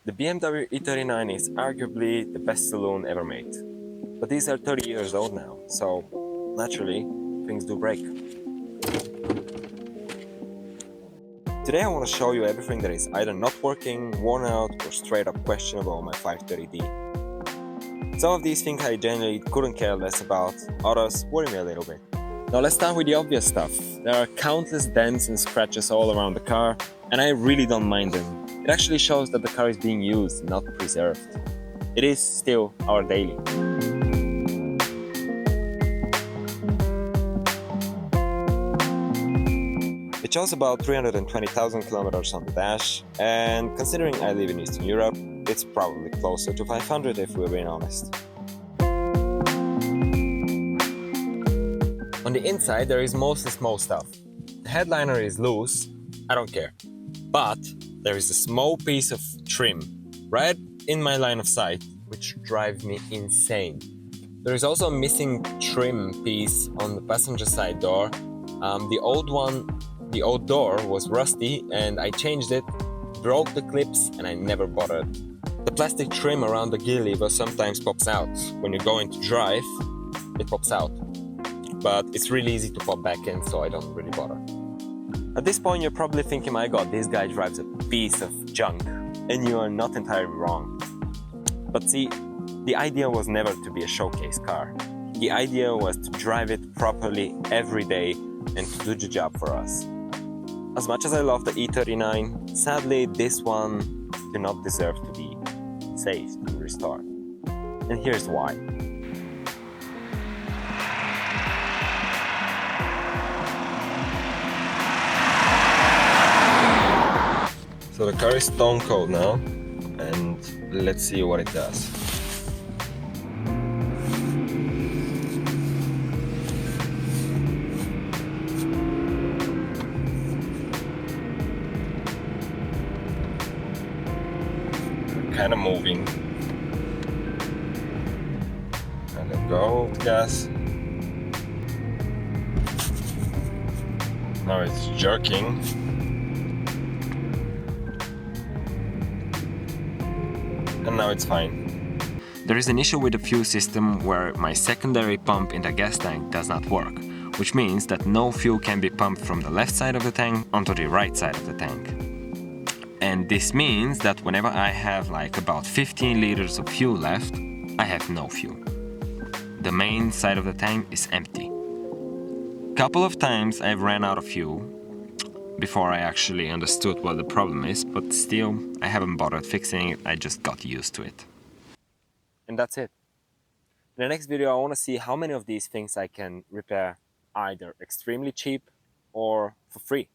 The BMW E39 is arguably the best saloon ever made. But these are 30 years old now, so naturally, things do break. Today I want to show you everything that is either not working, worn out, or straight up questionable on my 530D. Some of these things I genuinely couldn't care less about, others worry me a little bit. Now let's start with the obvious stuff. There are countless dents and scratches all around the car, and I really don't mind them. It actually shows that the car is being used, not preserved. It is still our daily. It shows about 320,000 kilometers on the dash, and considering I live in Eastern Europe, it's probably closer to 500 if we're being honest. On the inside there is mostly small stuff. The headliner is loose, I don't care. But there is a small piece of trim right in my line of sight, which drives me insane. There is also a missing trim piece on the passenger side door. The old door was rusty and I changed it, broke the clips, and I never bothered. The plastic trim around the gear lever sometimes pops out. When you're going to drive, it pops out. But it's really easy to pop back in, so I don't really bother. At this point you're probably thinking, my god, this guy drives a piece of junk, and you are not entirely wrong. But see, the idea was never to be a showcase car. The idea was to drive it properly every day and to do the job for us. As much as I love the E39, sadly this one do not deserve to be saved and restored. And here's why. So the car is stone cold now, and let's see what it does. Kind of moving. And let go of the gas. Now it's jerking. And now it's fine. There is an issue with the fuel system where my secondary pump in the gas tank does not work, which means that no fuel can be pumped from the left side of the tank onto the right side of the tank. And this means that whenever I have like about 15 liters of fuel left, I have no fuel. The main side of the tank is empty. Couple of times I've ran out of fuel before I actually understood what the problem is, but still, I haven't bothered fixing it, I just got used to it. And that's it. In the next video I want to see how many of these things I can repair either extremely cheap or for free.